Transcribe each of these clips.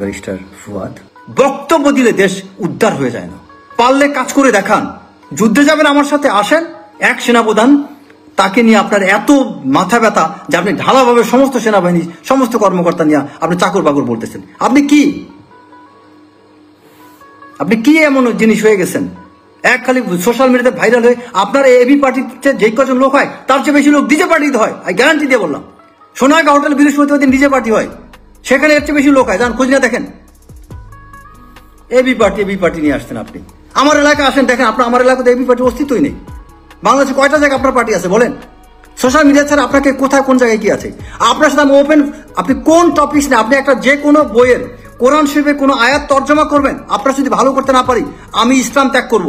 Barrister Fuad, বক্তব্য দিলে দেশ উদ্ধার হয়ে যায় না, পারলে কাজ করে দেখান। যুদ্ধে যাবেন আমার সাথে, আসেন। এক সেনাপ্রধান, তাকে নিয়ে আপনার এত মাথা ব্যথা যে আপনি ঢালাভাবে সমস্ত সেনাবাহিনী সমস্ত কর্মকর্তা নিয়ে আপনি চাকর বাকর বলতেছেন। আপনি কি এমন জিনিস হয়ে গেছেন? এক খালি সোশ্যাল মিডিয়াতে ভাইরাল হয়ে আপনার এবি পার্টিতে যে কজন লোক হয় তার চেয়ে বেশি লোক ডিজে পার্টিতে হয়। আমি গ্যারান্টি দিয়ে বললাম, সোনাগা হোটেল বৃহস্পতিবার দিন ডিজে পার্টি হয়, সেখানে এর চেয়ে বেশি লোক হয়। যান খোঁজ না দেখেন। এবি পার্টি নিয়ে আসছেন আপনি। আমার এলাকায় আসেন, দেখেন আপনার আমার এলাকাতে এবি পার্টির অস্তিত্বই নেই। বাংলাদেশে কয়টা জায়গায় আপনার পার্টি আছে বলেন? সোশ্যাল মিডিয়া ছাড়া আপনাকে কোথায় কোন জায়গায় কি আছে? আপনার সাথে আমি ওপেন, আপনি কোন টপিকস নিয়ে আপনি একটা যে কোনো বইয়ের কোরআন শরীফে কোনো আয়াত তর্জমা করবেন, আপনার যদি ভালো করতে না পারি আমি ইসলাম ত্যাগ করব।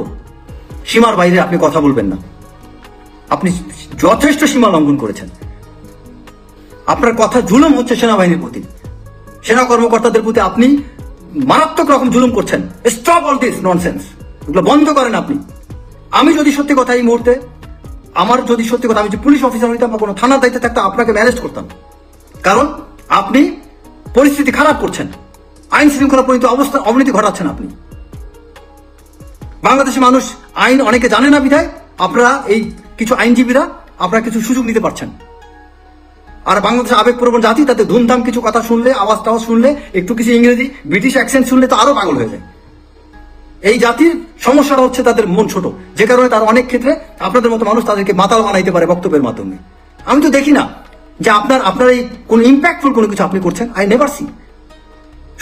সীমার বাইরে আপনি কথা বলবেন না। আপনি যথেষ্ট সীমা লঙ্ঘন করেছেন। আপনার কথা জুলুম হচ্ছে সেনাবাহিনীর প্রতি, সেনা কর্মকর্তাদের প্রতি আপনি মারাত্মক রকম জুলুম করছেন। স্টপ অল দিস ননসেন্স, এগুলো বন্ধ করেন আপনি। আমি যদি সত্যি কথা এই মুহূর্তে, আমার যদি সত্যি কথা, আমি যে পুলিশ অফিসার হইতাম বা কোনো থানার দায়িত্বে থাকতাম, আপনাকে ম্যানেজ করতাম। কারণ আপনি পরিস্থিতি খারাপ করছেন, আইন শৃঙ্খলা পরিণত অবস্থা অবনতি ঘটাচ্ছেন আপনি। বাংলাদেশের মানুষ আইন অনেকে জানে না বিধায় আপনারা এই কিছু আইনজীবীরা আপনারা কিছু সুযোগ নিতে পারছেন। আর বাংলাদেশের আবেগপ্রবণ জাতি, তাদের ধুমধাম কিছু কথা শুনলে, আওয়াজ টাওয়াজ শুনলে, একটু কিছু ইংরেজি ব্রিটিশ অ্যাকসেন্ট শুনলে তো আরো পাগল হয়ে যায়। এই জাতির সমস্যাটা হচ্ছে তাদের মন ছোট, যে কারণে তারা অনেক ক্ষেত্রে আপনাদের মতো মানুষ তাদেরকে মাতাল বানাইতে পারে বক্তব্যের মাধ্যমে। আমি তো দেখি না যে আপনার এই কোন ইম্প্যাক্টফুল কোনো কিছু আপনি করছেন। I never see.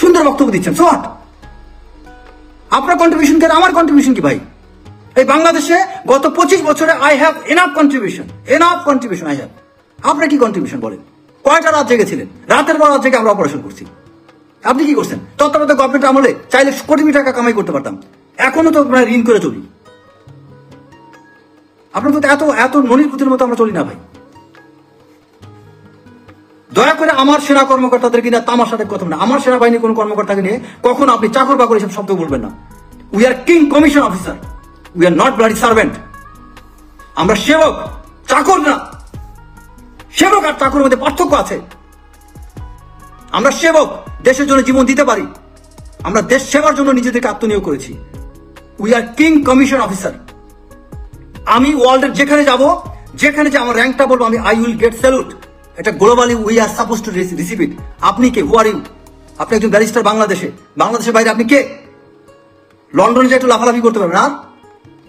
সুন্দর বক্তব্য দিচ্ছেন, সো হোয়াট? আপনার কন্ট্রিবিউশন কি আমার কন্ট্রিবিউশন কি ভাই? এই বাংলাদেশে গত 25 বছরে I have enough contribution I have. আপনার কি কন্ট্রিবিউশন বলেন? কয়টা রাত জেগেছিলেন? রাতের পর রাত জেগে আমরা অপারেশন করছি। আপনি কি করছেন? তত্ত্বাবধায়ক গভর্নমেন্ট আমলে চাইলে কোটি টাকা কামাই করতে পারতাম। এখনো তো আমরা ঋণ করে চলি। আপনার তো এত ননির পুতির মতো আমরা চলি না ভাই। দয়া করে আমার সেনা কর্মকর্তাদের কিনা তামাশাতে কথা না, আমার সেনাবাহিনীর কোন কর্মকর্তাকে নিয়ে কখনো আপনি চাকর বাকর এসব শব্দ বলবেন না। We are king commission officer, we are not bloody servant. আমরা সেবক, চাকর না। সেবক আর চাকরের মধ্যে পার্থক্য আছে। আমরা সেবক, দেশের জন্য জীবন দিতে পারি। আমরা দেশ সেবার জন্য নিজেদেরকে আত্মনিয়োগ করেছি। We are king commission officer. আমি ওয়ার্ল্ডের যেখানে যাব, যেখানে যে আমার র্যাঙ্কটা বলবো, আমি আই উইল গেট স্যালুট। এটা globally we are suppose to receive it. আপনি কে? হু আর ইউ? আপনি একজন ব্যারিস্টার বাংলাদেশের বাইরে আপনি কে? লন্ডনে যে একটু লাফালাফি করতে পারবেন আর,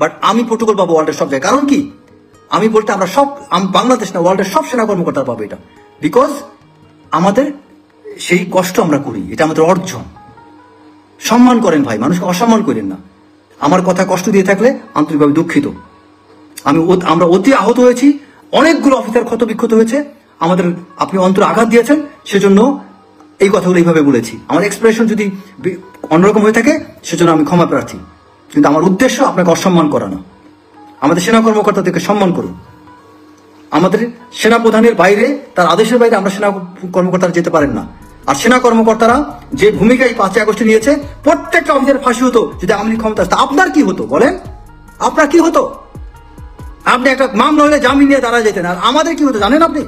বাট আমি প্রোটোকল পাবো ওয়ার্ল্ডের সব জায়গায়। কারণ কি? আমি বলতে আমরা সব, বাংলাদেশ না ওয়ার্ল্ডের সব সেনা কর্মকর্তারা পাবো এটা। বিকজ আমাদের সেই কষ্ট আমরা করি, এটা আমাদের অর্জন। সম্মান করেন ভাই, মানুষকে অসম্মান করেন না। আমার কথা কষ্ট দিয়ে থাকলে আন্তরিকভাবে দুঃখিত। আমরা অতি আহত হয়েছি, অনেকগুলো অফিসার ক্ষত বিক্ষত হয়েছে, আমাদের আপনি অন্তরে আঘাত দিয়েছেন, সেজন্য এই কথাগুলো এইভাবে বলেছি। আমার এক্সপ্রেশন যদি অন্যরকম হয়ে থাকে সেজন্য আমি ক্ষমা প্রার্থী, কিন্তু আমার উদ্দেশ্য আপনাকে অসম্মান করা না। আমাদের সেনা কর্মকর্তাদেরকে সম্মান করুন। আমাদের সেনা প্রধানের বাইরে, তার আদেশের বাইরে আমরা সেনা কর্মকর্তারা যেতে পারেন না। আর সেনা কর্মকর্তারা যে ভূমিকা এই 5ই আগস্টে নিয়েছে, প্রত্যেকটা অফিসারের ফাঁসি হতো যদি আওয়ামী লীগ ক্ষমতা আসতো। আপনার কি হতো বলেন? আপনার কি হতো? আপনি একটা মামলা হলে জামিন নিয়ে দাঁড়া যেতেন। আর আমাদের কি হতো জানেন? আপনি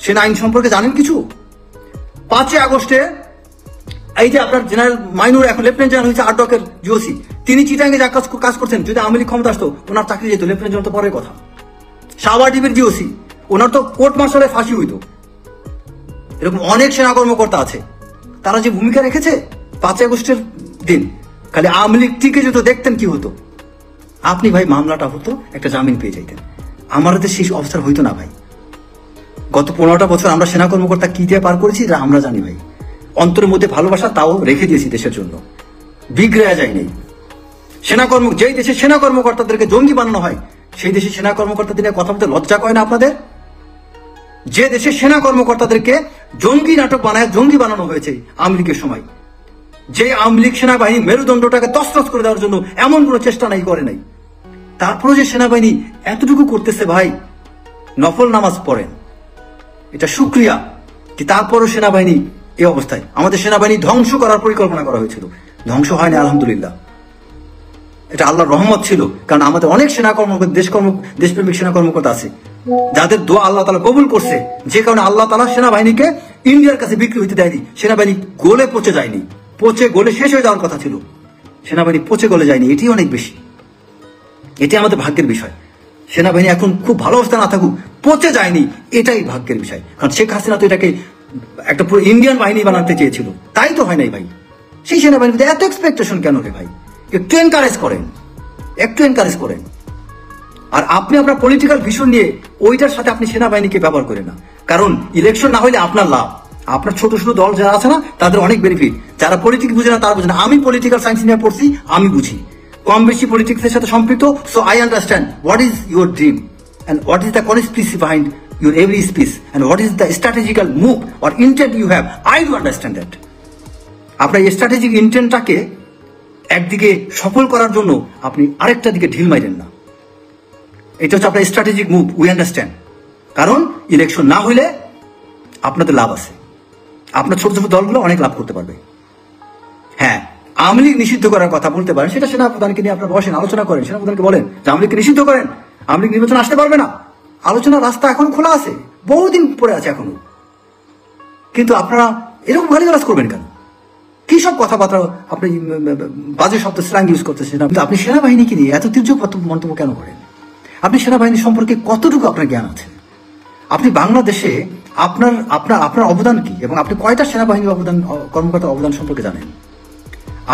সেনা আইন সম্পর্কে জানেন কিছু? 5ই আগস্টে এই যে আপনার জেনারেল মাইনুর এখন লেফটেন্যান্ট জেনারেল হয়েছে, আটকের জিওসি, তিনি চিটাঙ্গে যা কাজ করছেন, যদি আওয়ামী লীগ ক্ষমতা আসতো ওনার চাকরি যেত। লেফটেন্যান্ট জেনারেল তো পরের কথা। সাওয়ারডিবির জিওসি, ওনার তো কোর্ট মার্শালে ফাঁসি হইতো। এরকম অনেক সেনা কর্মকর্তা আছে, তারা যে ভূমিকা রেখেছে 5ই আগস্টের দিন, খালি আওয়ামী লীগ টিকে যেত, দেখতেন কি হতো। আপনি ভাই মামলাটা হতো, একটা জামিন পেয়ে যাইতেন। আমাদের সেই অবস্থার হইতো না ভাই। গত 15টা বছর আমরা সেনা কর্মকর্তা কি দিয়ে পার করেছি এটা আমরা জানি ভাই। অন্তরের মধ্যে ভালোবাসা তাও রেখে দিয়েছি দেশের জন্য, বিগড়ে যায় নাই। যেই দেশে সেনা কর্মকর্তাদেরকে জঙ্গি বানানো হয়, সেই দেশে সেনা কর্মকর্তাদের নিয়ে কথা বলতে লজ্জা করে না আপনাদের? যে দেশে সেনা কর্মকর্তাদেরকে জঙ্গি নাটক বানায়, জঙ্গি বানানো হয়েছে আওয়ামী লীগের সময়, যে আওয়ামী লীগ সেনাবাহিনী মেরুদণ্ডটাকে তছনছ করে দেওয়ার জন্য এমন কোনো চেষ্টা নাই, করে নাই, তারপরে যে সেনাবাহিনী এতটুকু করতেছে ভাই, নফল নামাজ পড়েন, এটা শুকরিয়া। তারপরও সেনাবাহিনী এই অবস্থায়। আমাদের সেনাবাহিনী ধ্বংস করার পরিকল্পনা করা হয়েছিল, ধ্বংস হয়নি আলহামদুলিল্লাহ। এটা আল্লাহর রহমত ছিল, কারণ আমাদের অনেক সেনা কর্মকর্তা, দেশপ্রেমিক সেনা কর্মকর্তা আছে যাদের দোয়া আল্লাহ তাআলা কবুল করছে, যে কারণে আল্লাহ তাআলা সেনাবাহিনীকে ইন্ডিয়ার কাছে বিক্রি হইতে দেয়নি। সেনাবাহিনী গোলে পচে যায়নি, পচে গোলে শেষ হয়ে যাওয়ার কথা ছিল, সেনাবাহিনী পচে গলে যায়নি। এটি অনেক বেশি, এটি আমাদের ভাগ্যের বিষয়। সেনাবাহিনী এখন খুব ভালো অবস্থা না থাকুক, পচে যায়নি, এটাই ভাগ্যের বিষয়। কারণ শেখ হাসিনা তো এটাকে একটা পুরো ইন্ডিয়ান বাহিনী বানাতে চেয়েছিল, তাই তো হয় নাই ভাই। সেই সেনাবাহিনীতে এত এক্সপেকটেশন কেন রে ভাই? একটু এনকারেজ করেন, একটু এনকারেজ করেন। আর আপনি আপনার পলিটিক্যাল ভিশন নিয়ে ওইটার সাথে আপনি সেনাবাহিনীকে ব্যবহার করেন না। কারণ ইলেকশন না হইলে আপনার লাভ, আপনার ছোট ছোট দল যারা আছে না তাদের অনেক বেনিফিট। যারা পলিটিক্স বুঝে না তারা বুঝে না। আমি পলিটিক্যাল সায়েন্স নিয়ে পড়ছি, আমি বুঝি, কম বেশি পলিটিক্সের সাথে সম্পৃক্ত। So I understand what is your dream and what is the conspiracy behind your every speech and what is the strategical move or intent you have. I do understand that. আপনার strategic ইন্টেন্টটাকে একদিকে সফল করার জন্য আপনি আরেকটা দিকে ঢিল মাইরেন না। এটা হচ্ছে আপনার স্ট্র্যাটেজিক মুভ, উই আন্ডারস্ট্যান্ড। কারণ ইলেকশন না হইলে আপনাদের লাভ আছে, আপনার ছোট ছোট দলগুলো অনেক লাভ করতে পারবে। হ্যাঁ, আওয়ামী লীগ নিষিদ্ধ করার কথা বলতে পারেন, সেটা সেনাপ্রধানকে নিয়ে আপনারা বসেন, আলোচনা করেন, সেনাপ্রধানকে বলেন যে আওয়ামী লীগকে নিষিদ্ধ করেন, আওয়ামী লীগ নির্বাচন আসতে পারবে না। আলোচনার রাস্তা এখন খোলা আছে, বহুদিন পরে আছে এখনো। কিন্তু আপনারা এরকম গালিগালাজ করবেন কেন? কি সব কথাবার্তা আপনি বাজে শব্দ স্ল্যাং ইউজ করতেছেন। কিন্তু আপনি সেনাবাহিনীকে নিয়ে এত তীর্যক মন্তব্য কেন করেন? আপনি সেনাবাহিনী সম্পর্কে কতটুকু আপনার জ্ঞান আছে? আপনি বাংলাদেশে আপনার আপনার আপনার অবদান কি এবং আপনি কয়টা সেনাবাহিনী অবদান, কর্মকর্তার অবদান সম্পর্কে জানেন?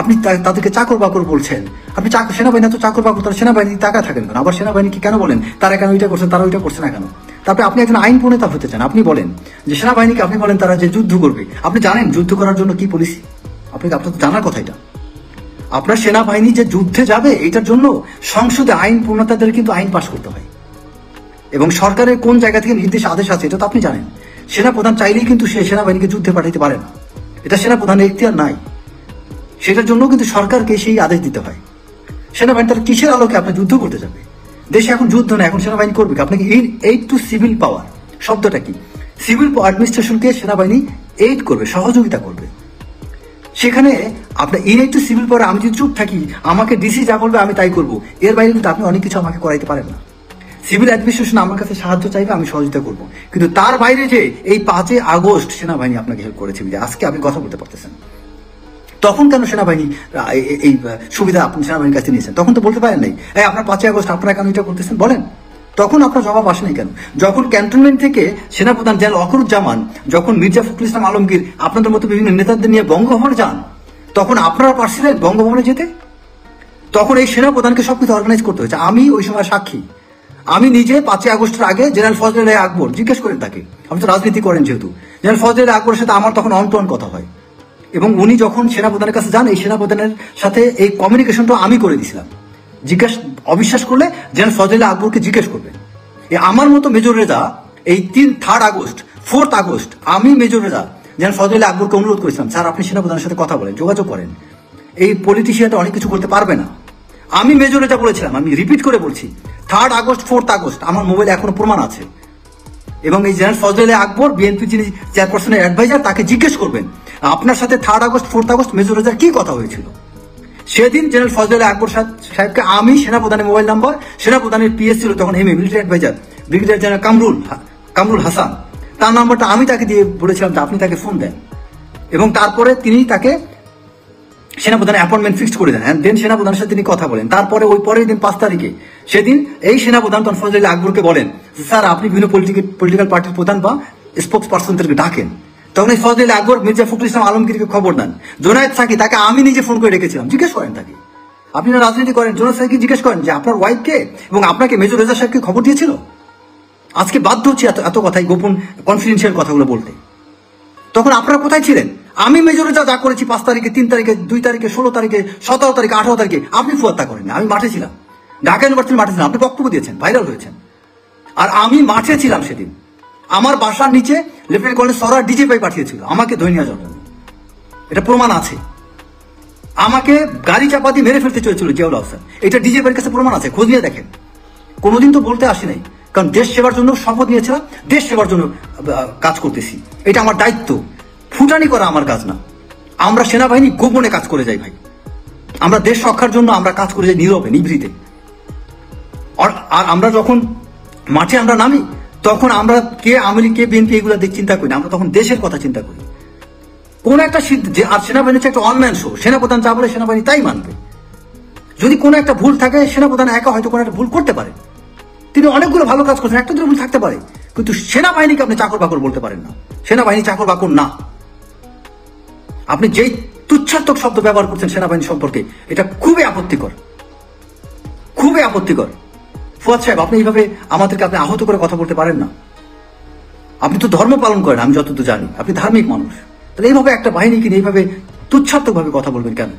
আপনি তাদেরকে চাকর বাকর বলছেন। আপনি সেনাবাহিনী তো চাকর বাকর, তারা সেনাবাহিনী টাকা থাকেন কেন? আবার সেনাবাহিনীকে কেন বলেন তারা কেন ওইটা করছেন, তারা ওইটা করছে না কেন? তারপরে আপনি একজন আইন প্রণেতা হতে চান, আপনি বলেন যে সেনাবাহিনীকে আপনি বলেন তারা যে যুদ্ধ করবে। আপনি জানেন যুদ্ধ করার জন্য কি পলিসি? আপনার তো জানার কথা এটা। আপনার সেনাবাহিনী যে যুদ্ধে যাবে এটার জন্য সংসদে আইন প্রণেতাদের কিন্তু আইন পাশ করতে হয় এবং সরকারের কোন জায়গা থেকে নির্দেশ আদেশ আছে এটা তো আপনি জানেন। সেনাপ্রধান চাইলেই কিন্তু সে সেনাবাহিনীকে যুদ্ধে পাঠাইতে পারে না, এটা সেনাপ্রধানের এখতিয়ার নাই। সেটার জন্য কিন্তু সরকারকে সেই আদেশ দিতে হয়। সেনাবাহিনী তার কিসের আলোকে আপনি যুদ্ধ করতে যাবে? দেশে এখন যুদ্ধ না, এখন সেনাবাহিনী করবে আপনাকে এইড টু সিভিল পাওয়ার। শব্দটা কি? সিভিল অ্যাডমিনিস্ট্রেশনকে সেনাবাহিনী এইড করবে, সহযোগিতা করবে। সেখানে আপনার এইড টু সিভিল পাওয়ার আমি যদি চুপ থাকি, আমাকে ডিসি যা বলবে আমি তাই করবো, এর বাইরে কিন্তু আপনি অনেক কিছু আমাকে করাইতে পারেন না। সিভিল অ্যাডমিনিস্ট্রেশন আমার কাছে সাহায্য চাইবে, আমি সহযোগিতা করবো, কিন্তু তার বাইরে যে এই 5 আগস্ট সেনাবাহিনী আপনাকে হেল্প করেছে, আজকে আপনি কথা বলতে পারতেছেন। তখন কেন সেনাবাহিনী এই সুবিধা আপনি সেনাবাহিনীর কাছে নিয়েছেন? তখন তো বলতে পারেন নাই আপনার 5 আগস্ট আপনারা কেন এটা করতেছেন, বলেন। তখন আপনার জবাব আসে নাই কেন? যখন ক্যান্টনমেন্ট থেকে সেনাপ্রধান জেনারেল ওয়াকারুজ্জামান, যখন মির্জা ফখরুল ইসলাম আলমগীর আপনাদের মতো বিভিন্ন নেতাদের নিয়ে বঙ্গভবনে যান, তখন আপনারা পারছিলেন বঙ্গভবনে যেতে? তখন এই সেনাপ্রধানকে সবকিছু অর্গানাইজ করতে হয়েছে। আমি ওই সময় সাক্ষী। আমি নিজে 5 আগস্টের আগে জেনারেল ফজলে আকবর, জিজ্ঞেস করেন তাকে, আপনি তো রাজনীতি করেন যেহেতু, জেনারেল ফজলে আকবরের সাথে আমার তখন অন টু অন কথা হয় এবং উনি যখন সেনাপ্রধানের কাছে যান, এই সেনাপ্রধানের সাথে এই কমিউনিকেশনটা আমি করে দিয়েছিলাম। অবিশ্বাস করলে জেনারেল ফজলে আকবরকে জিজ্ঞেস করবেন। আমার মতো মেজর রেজা এই 3 আগস্ট 4 আগস্ট আমি মেজর রেজা জেনারেল ফজলে আকবরকে অনুরোধ করেছিলাম, স্যার আপনি সেনাপ্রধানের সাথে কথা বলেন, যোগাযোগ করেন, এই পলিটিশিয়ানটা অনেক কিছু করতে পারবে না। আমি মেজর রেজা বলেছিলাম, আমি রিপিট করে বলছি, 3 আগস্ট 4 আগস্ট আমার মোবাইলে এখনো প্রমাণ আছে। এবং এই জেনারেল ফজলে আকবর বিএনপি যিনি চেয়ারপারসনের অ্যাডভাইজার, তাকে জিজ্ঞেস করবেন আপনার সাথে 3 আগস্ট 4 আগস্ট মেজর রেজার কি কথা হয়েছিল। সেদিন জেনারেল ফজলে আকবর সাহেবকে আমি সেনাপ্রধানের মোবাইল নাম্বার, সেনাপ্রধানের পিএস ছিল তখন MA military adviser brigadier general Kamrul Hasan, তার নাম্বারটা আমি তাকে দিয়ে বলেছিলাম যে আপনি তাকে ফোন দেন, এবং তারপরে তিনি তাকে সেনাপ্রধানের অ্যাপয়েন্টমেন্ট ফিক্সড করে দেন। দেন সেনাপ্রধানের সাথে তিনি কথা বলেন। তারপরে ওই পরের দিন 5 তারিখে সেদিন এই সেনাপ্রধান তখন ফজলে আকবরকে বলেন, স্যার আপনি বিভিন্ন পলিটিক্যাল পার্টির প্রধান বা স্পোক্স পার্সনদেরকে ডাকেন। তখন এই ফজলে আকবর মির্জা ফখরুল ইসলাম আলমগীরকে খবর দেন। জোনায়েদ সাকি, তাকে আমি নিজে ফোন করে রেখেছিলাম, জিজ্ঞেস করেন তাকে, আপনি রাজনীতি করেন, জোনায়েদ সাকি জিজ্ঞেস করেন যে আপনার ওয়াইফকে এবং আপনাকে মেজর রেজা সাহেবকে খবর দিয়েছিল। আজকে বাধ্য হচ্ছে এত কথাই গোপন কনফিডেন্সিয়াল কথাগুলো বলতে। তখন আপনারা কোথায় ছিলেন? আমি মেজর রেজা যা করেছি 5 তারিখে, 3 তারিখে, 2 তারিখে, 16 তারিখে, 17 তারিখে, 18 তারিখে, আপনি ফুয়াত্তা করেন। আমি মাঠে ছিলাম, ঢাকা ইউনিভার্সিটির মাঠে ছিলাম, আপনি বক্তব্য দিয়েছেন, ভাইরাল হয়েছেন। আর আমি মাঠে ছিলাম সেদিন, আমার বাসার নিচে লেফটেন্যান্ট কর্নেল সরার ডিজে পাই পাঠিয়েছিল আমাকে ধরে নিয়ে যাওয়ার জন্য, এটা প্রমাণ আছে। আমাকে গাড়ি চাপা দিয়ে মেরে ফেলতে চলেছিল জিয়াউল আহসান, এটা ডিজে পাইয়ের কাছে প্রমাণ আছে, খোঁজ নিয়ে দেখেন। কোনোদিন তো বলতে আসি নাই, কারণ দেশ সেবার জন্য শপথ নিয়েছিলাম, দেশ সেবার জন্য কাজ করতেছি, এটা আমার দায়িত্ব। ফুটানি করা আমার কাজ না। আমরা সেনাবাহিনী গোপনে কাজ করে যাই ভাই, আমরা দেশ রক্ষার জন্য আমরা কাজ করে যাই নীরবে, নিভৃতে। আর আমরা যখন মাঠে আমরা নামি, তখন আমরা কে আওয়ামী লীগ কে বিএনপি এগুলো চিন্তা করি না, আমরা তখন দেশের কথা চিন্তা করি। কোন একটা যে আর সেনাবাহিনী হচ্ছে একটা অনম্যান শো, সেনাপ্রধান যা বলে সেনাবাহিনী তাই মানবে। যদি কোনো একটা ভুল থাকে, সেনাপ্রধান একা হয়তো কোনো একটা ভুল করতে পারে, তিনি অনেকগুলো ভালো কাজ করছেন, একটা দুটো ভুল থাকতে পারে, কিন্তু সেনাবাহিনীকে আপনি চাকর বাকর বলতে পারেন না। সেনাবাহিনী চাকর বাকর না। আপনি যেই তুচ্ছাত্মক শব্দ ব্যবহার করছেন সেনাবাহিনী সম্পর্কে, এটা খুবই আপত্তিকর, খুবই আপত্তিকর। ফুয়াদ সাহেব, আপনি এইভাবে আমাদেরকে আপনি আহত করে কথা বলতে পারেন না। আপনি তো ধর্ম পালন করেন, আমি যতদূর জানি আপনি ধার্মিক মানুষ, তাহলে এইভাবে একটা বাহিনীকে নিয়ে এইভাবে তুচ্ছাত্মক ভাবে কথা বলবেন কেন?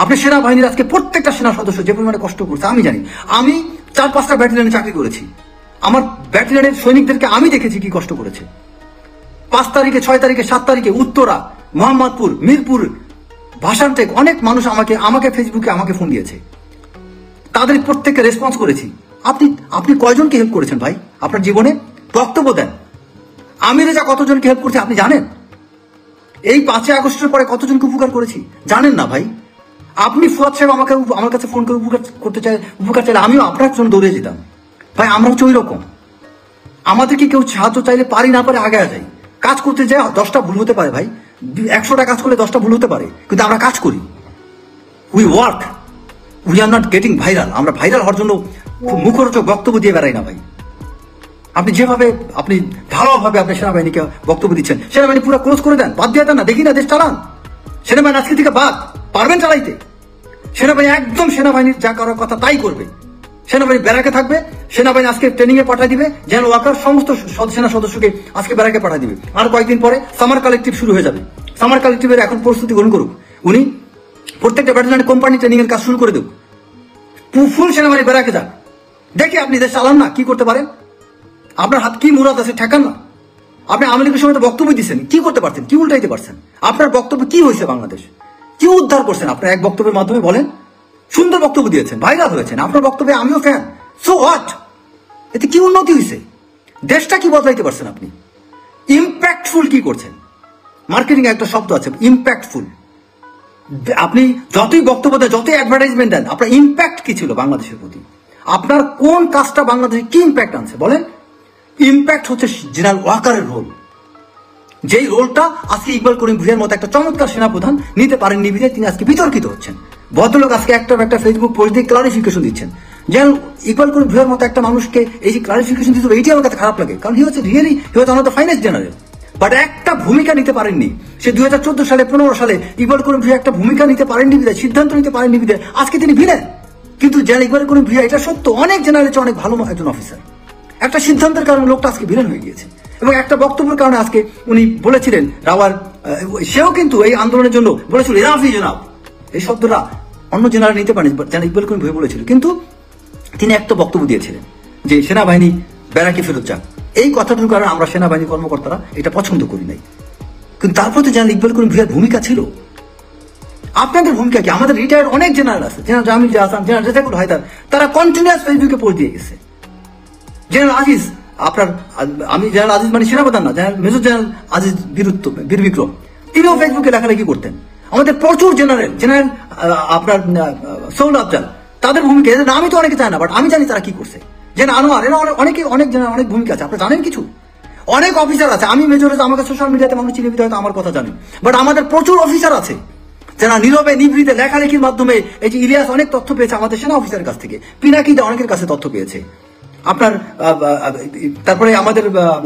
আপনি সেনাবাহিনীর আজকে প্রত্যেকটা সেনা সদস্য যে পরিমাণে কষ্ট করছে আমি জানি। আমি 4-5টা ব্যাটালিয়নে চাকরি করেছি, আমার ব্যাটালিয়নের সৈনিকদেরকে আমি দেখেছি কি কষ্ট করেছে। 5 তারিখে, 6 তারিখে, 7 তারিখে উত্তরা, মোহাম্মদপুর, মিরপুর, ভাষানটেক অনেক মানুষ আমাকে ফেসবুকে আমাকে ফোন দিয়েছে, তাদের প্রত্যেককে রেসপন্স করেছি। আপনি কয়জনকে হেল্প করেছেন ভাই আপনার জীবনে? বক্তব্য দেন। আমি রেজা কতজনকে হেল্প করছি আপনি জানেন? এই 5ই আগস্টের পরে কতজনকে উপকার করেছি জানেন না ভাই? আপনি ফুয়াদ সাহেব আমার কাছে ফোন করে উপকার চাইলে আমিও আপনার জন্য দৌড়ে যেতাম। ভাই আমরা হচ্ছে ওই রকম, আমাদেরকে কেউ সাহায্য চাইলে পারি না পারে আগে যাই, কাজ করতে যাই 10টা ভুল হতে পারে ভাই, 100টা কাজ করলে 10টা ভুল হতে পারে, কিন্তু আমরা কাজ করি, we work, we are not getting viral. আমরা ভাইরাল হওয়ার জন্য মুখরোচক বক্তব্য দিয়ে বেড়াই না ভাই। আপনি যেভাবে আপনি ঢালাওভাবে আপনি সেনাবাহিনীকে বক্তব্য দিচ্ছেন, সেনাবাহিনী পুরো ক্লোজ করে দেন, বাদ দিয়ে দেন না, দেখি না দেশ চালান। সেনাবাহিনী আজকে থেকে বাদ, পারবেন চালাইতে? সেনাবাহিনী একদম সেনাবাহিনীর যা করার কথা তাই করবে। সেনাবাহিনী ব্যারাকে থাকবে, সেনাবাহিনী আজকে ট্রেনিং এ পাঠিয়ে দিবে, যেন ওয়াকার সমস্ত সেনা সদস্যকে আজকে ব্যারাকে পাঠিয়ে দিবে। আর কয়েকদিন পরে সামার কালেকটিভ শুরু হয়ে যাবে। সামার কালেকটিভের এখন প্রস্তুতি গ্রহণ করুক, উনি প্রত্যেকটা ব্যাটালিয়নে কোম্পানি ট্রেনিং এর কাজ শুরু করে দেব, ফুল সেনাবাহিনী ব্যারাকে যাক, দেখি আপনি দেশ চালান না, কি করতে পারেন? আপনার হাত কি মুরাদ আছে ঠেকান না। আপনি আওয়ামী লীগের সময় তো বক্তব্য দিচ্ছেন, কি করতে পারছেন? কি উল্টাইতে পারছেন? আপনার বক্তব্য কি হয়েছে? বাংলাদেশ কি উদ্ধার করছেন আপনার এক বক্তব্যের মাধ্যমে? বলেন। সুন্দর বক্তব্য দিয়েছেন, ভাইরাল হয়েছেন, আপনার বক্তব্যে আমিও ফ্যান, সো হোয়াট? এতে কি উন্নতি হয়েছে? দেশটা কি বদলাইতে পারছেন আপনি? ইম্প্যাক্টফুল কি করছেন? মার্কেটিং একটা শব্দ আছে, ইম্প্যাক্টফুল। আপনি যতই বক্তব্য দেন, যতই অ্যাডভার্টাইজমেন্ট দেন, আপনার ইম্প্যাক্ট কি ছিল বাংলাদেশের প্রতি? আপনার কোন কাজটা বাংলাদেশে কি ইম্প্যাক্ট আনছে বলেন? ইম্প্যাক্ট হচ্ছে জেনারেল ওয়াকারের রোল, যেই রোলটা আজকে ইকবাল করিম ভুঁইয়ার মতো একটা চমৎকার সেনাপ্রধান নিতে পারেননি বিধায় তিনি আজকে বিতর্কিত হচ্ছেন। ভদ্রলোক আজকে একটা ফেসবুক পোস্ট দিয়ে ক্লারিফিকেশন দিচ্ছেন, যেন ইকবাল করিম ভুঁইয়ার মতো একটা মানুষকে এই যে ক্লারিফিকেশন দিতে হবে, এটি আমার কাছে খারাপ লাগে, কারণ হি হচ্ছে really he was one of the finest general, but একটা ভূমিকা নিতে পারেননি। সে 2014 সালে 15 সালে ইকবাল করিম ভুঁইয়া একটা ভূমিকা নিতে পারেননি বিধায়, সিদ্ধান্ত নিতে পারেননি বিধায় আজকে তিনি ভিলেন। কিন্তু জেনারেল ইকবাল করিম ভুঁইয়া, এটা সত্য, অনেক জেনারেল অনেক ভালো একজন অফিসার, একটা সিদ্ধান্তের কারণে লোকটা আজকে ভিলেন হয়ে গিয়েছে। এবং একটা বক্তব্যের কারণে আজকে উনি বলেছিলেন রাওয়ার, সেও কিন্তু এই আন্দোলনের জন্য বলেছিল এনাফি জনাব, এই শব্দটা অন্য জেনারেল নিতে পারেন, জেনারেল ইকবাল করিম ভুঁইয়া বলেছিল। কিন্তু তিনি একটা বক্তব্য দিয়েছিলেন যে সেনাবাহিনী ব্যারাকে ফেরত যাক, এই কথাটার কারণে আমরা সেনাবাহিনী কর্মকর্তারা এটা পছন্দ করি নাই। কিন্তু তারপর তো জেনারেল ইকবাল করিম ভুঁইয়ার ভূমিকা ছিল। আপনাদের ভূমিকা কি? আমাদের রিটায়ার্ড অনেক জেনারেল আছে, জেনারেল জামিল জাহাসান, জেনারেল রেজাকুল হায়দার, তারা কন্টিনিউয়াস ফেসবুকে পোস্ট দিয়ে গেছে। জেনারেল আজিজ, আপনার আমি জেনারেল আজিজ মানে সেনাপ্রধান না, মেজর জেনারেল আজিজ বীর বিক্রম, তিনিও ফেসবুকে লেখালেখি করতেন। আমাদের প্রচুর জেনারেল আপনার সৌল আফজাল, তাদের ভূমিকা, এদের নামই তো অনেকে চায় না, বাট আমি জানি তারা কি করছে। জেনারেল আনোয়ার, এরা অনেক জেনারেল অনেক ভূমিকা আছে, আপনারা জানেন কিছু? অনেক অফিসার আছে, আমি মেজর, আমাকে সোশ্যাল মিডিয়াতে মানুষ চিনে দিতে হয়তো আমার কথা জানেন, বাট আমাদের প্রচুর অফিসার আছে যারা নীরবে নিভৃতে লেখালেখির মাধ্যমে, এই যে ইলিয়াস অনেক তথ্য পেয়েছে আমাদের সেনা অফিসারের কাছ থেকে, পিনাকিদা অনেকের কাছে তথ্য পেয়েছে, আপনার তারপরে আমাদের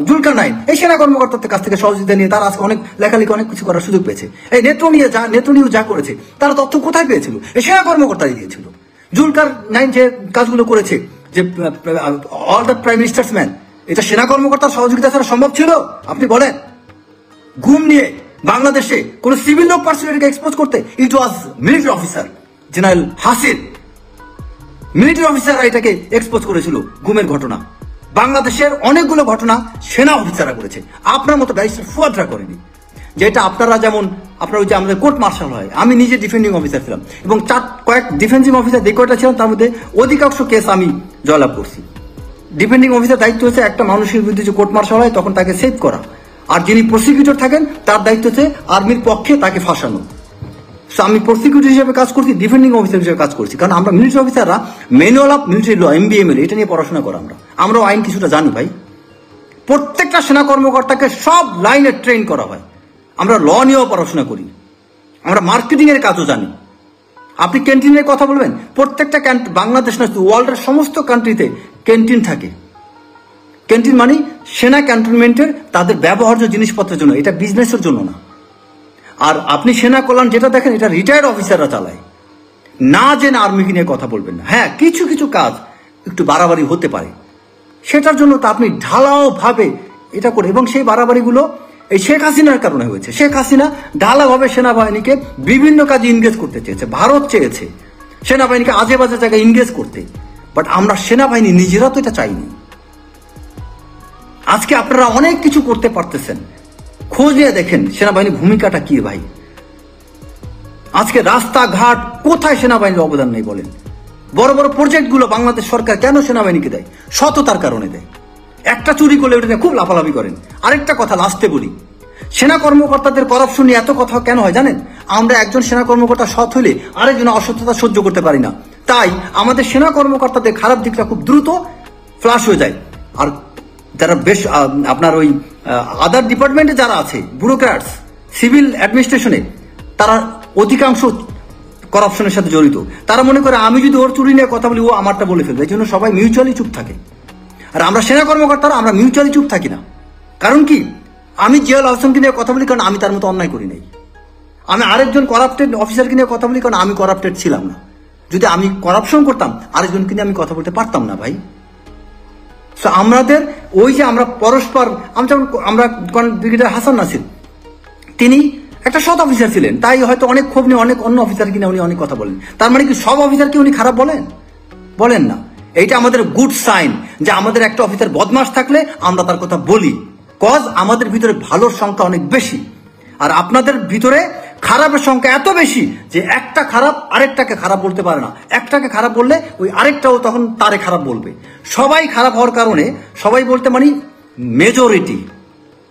জুলকার নাইন, এই সেনা কর্মকর্তাদের কাছ থেকে সহযোগিতা নিয়ে তারা আজকে অনেক লেখালেখি অনেক কিছু করার সুযোগ পেয়েছে। এই নেত্র নিউজ যা করেছে, তারা তথ্য কোথায় পেয়েছিল? এই সেনা কর্মকর্তাই দিয়েছিল। জুলকার নাইন যে কাজগুলো করেছে, যে all the prime ministers man, এটা সেনা কর্মকর্তার সহযোগিতা ছাড়া সম্ভব ছিল? আপনি বলেন। ঘুম নিয়ে বাংলাদেশে কোন সিভিল লোক পার্সোনালিটিকে এক্সপোজ করতে, it was military officer general Hasin, military অফিসাররা এটাকে এক্সপোজ করেছিল। গুমের ঘটনা, বাংলাদেশের অনেকগুলো ঘটনা সেনা অফিসাররা করেছে, আপনার মতো ব্যারিস্টার ফুয়াদরা করেনি। যেটা আপনারা যেমন আপনার ওই যে আমাদের কোর্ট মার্শাল হয়, আমি নিজে ডিফেন্ডিং অফিসার ছিলাম এবং কয়েক ডিফেন্সিভ অফিসার যে কয়টা ছিলাম তার মধ্যে অধিকাংশ কেস আমি জয়লাভ করছি। ডিফেন্ডিং অফিসার দায়িত্ব হচ্ছে একটা মানুষের বিরুদ্ধে যে কোর্ট মার্শাল হয় তখন তাকে সেভ করা, আর যিনি প্রসিকিউটর থাকেন তার দায়িত্ব হচ্ছে আর্মির পক্ষে তাকে ফাঁসানো। সো আমি প্রসিকিউটর হিসেবে কাজ করছি, ডিফেন্ডিং অফিসার হিসেবে কাজ করছি, কারণ আমরা মিলিটারি অফিসাররা manual of military law MBML এটা নিয়ে পড়াশোনা করা, আমরাও আইন কিছুটা জানি ভাই। প্রত্যেকটা সেনা কর্মকর্তাকে সব লাইনে ট্রেন করা হয়। আমরা ল নিয়েও পড়াশোনা করি, আমরা মার্কেটিং এর কাজও জানি। আপনি ক্যান্টিনের কথা বলবেন, প্রত্যেকটা বাংলাদেশ না ওয়ার্ল্ডের সমস্ত কান্ট্রিতে ক্যান্টিন থাকে। ক্যান্টিন মানে সেনা ক্যান্টনমেন্টের তাদের ব্যবহার্য জিনিসপত্রের জন্য, এটা বিজনেসের জন্য না। আর আপনি সেনা কল্যাণ যেটা দেখেন এটা রিটায়ার্ড অফিসাররা চালায়, না জেনে আর্মিকে নিয়ে কথা বলবেন না। হ্যাঁ, কিছু কিছু কাজ একটু বাড়াবাড়ি হতে পারে, সেটার জন্য তো আপনি ঢালাও ভাবে এটা করে, এবং সেই বাড়াবাড়িগুলো এই শেখ হাসিনার কারণে হয়েছে। শেখ হাসিনা ঢালাভাবে সেনাবাহিনীকে বিভিন্ন কাজে ইনগেজ করতে চেয়েছে, ভারত চেয়েছে সেনাবাহিনীকে আজে বাজে জায়গায় ইনগেজ করতে, বাট আমরা সেনাবাহিনী নিজেরা তো এটা চাইনি। আজকে আপনারা অনেক কিছু করতে পারতেছেন, খোঁজ নিয়ে দেখেন সেনাবাহিনীর ভূমিকাটা কি ভাই। আজকে রাস্তাঘাট কোথায় সেনাবাহিনীর অবদান নেই বলেন? বড় বড় প্রজেক্টগুলো বাংলাদেশ সরকার কেন সেনাবাহিনীকে দেয়? সততার কারণে দেয়। একটা চুরি করলে ওটা নিয়ে খুব লাফালাফি করেন। আরেকটা কথা লাস্টে বলি, সেনা কর্মকর্তাদের করাপশন নিয়ে এত কথা কেন হয় জানেন? আমরা একজন সেনা কর্মকর্তা সৎ হলে আরেকজন অসততা সহ্য করতে পারি না, তাই আমাদের সেনা কর্মকর্তাদের খারাপ দিকটা খুব দ্রুত ফ্লাশ হয়ে যায়। আর যারা বেশ আপনার ওই আদার ডিপার্টমেন্টে যারা আছে, ব্যুরোক্র্যাটস, সিভিল অ্যাডমিনিস্ট্রেশনে, তারা অধিকাংশ করাপশনের সাথে জড়িত। তারা মনে করে আমি যদি ওর চুরি নিয়ে কথা বলি ও আমারটা বলে ফেলবে, এই জন্য সবাই মিউচুয়ালি চুপ থাকে। আর আমরা সেনা কর্মকর্তারা আমরা মিউচুয়ালি চুপ থাকি না। কারণ কি? আমি জিয়াউল আহসানকে নিয়ে কথা বলি কারণ আমি তার মতো অন্যায় করি নাই। আমি আরেকজন করাপ্টেড অফিসারকে নিয়ে কথা বলি কারণ আমি করাপ্টেড ছিলাম না। যদি আমি করাপশন করতাম আরেকজনকে নিয়ে আমি কথা বলতে পারতাম না ভাই। সো আমাদের ওই যে আমরা পরস্পর, আমরা ব্রিগেডিয়ার হাসান নাসির, তিনি একটা সৎ অফিসার ছিলেন, তাই হয়তো অনেক ক্ষোভ নিয়ে অনেক অন্য অফিসার কিনে উনি অনেক কথা বলেন। তার মানে কি সব অফিসারকে উনি খারাপ বলেন না? এইটা আমাদের গুড সাইন যে আমাদের একটা অফিসার বদমাশ থাকলে আমরা তার কথা বলি, কজ আমাদের ভিতরে ভালোর সংখ্যা অনেক বেশি, আর আপনাদের ভিতরে খারাপের সংখ্যা এত বেশি যে একটা খারাপ আরেকটাকে খারাপ বলতে পারে না। একটাকে খারাপ বললে ওই আরেকটাও তখন তারে খারাপ বলবে। সবাই খারাপ হওয়ার কারণে, সবাই বলতে মানে মেজরিটি,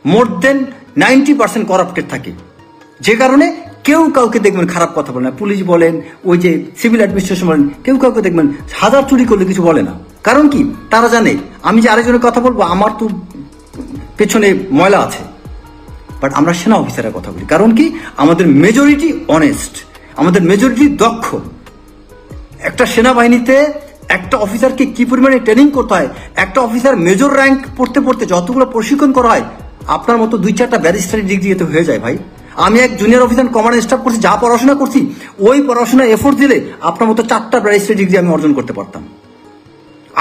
মোর দেন 90% করাপ্টেড থাকে, যে কারণে কেউ কাউকে দেখবেন খারাপ কথা বলে না। পুলিশ বলেন, ওই যে সিভিল অ্যাডমিনিস্ট্রেশন বলেন, কেউ কাউকে দেখবেন হাজার চুরি করলে কিছু বলে না। কারণ কি? তারা জানে আমি যে আরেকজনের কথা বলবো আমার তো পেছনে ময়লা আছে। বাট আমরা সেনা অফিসারের কথা বলি, কারণ কি? আমাদের মেজরিটি অনেস্ট, আমাদের মেজরিটি দক্ষ। একটা সেনাবাহিনীতে একটা অফিসারকে কি পরিমাণে ট্রেনিং করতে হয়, একটা অফিসার মেজর র্যাঙ্ক পড়তে পড়তে যতগুলো প্রশিক্ষণ করা হয়, আপনার মতো 2-4টা ব্যারিস্টারি ডিগ্রি এতে হয়ে যায় ভাই। আমি এক জুনিয়র অফিসার কমান্ড স্টাফ করছি, যা পড়াশোনা করছি ওই পড়াশোনা এফোর্ট দিলে আপনার মতো 4টা ব্যারিস্টারি ডিগ্রি আমি অর্জন করতে পারতাম।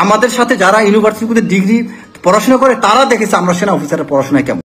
আমাদের সাথে যারা ইউনিভার্সিটিতে ডিগ্রি পড়াশোনা করে তারা দেখেছে আমরা সেনা অফিসারের পড়াশোনায় কেমন।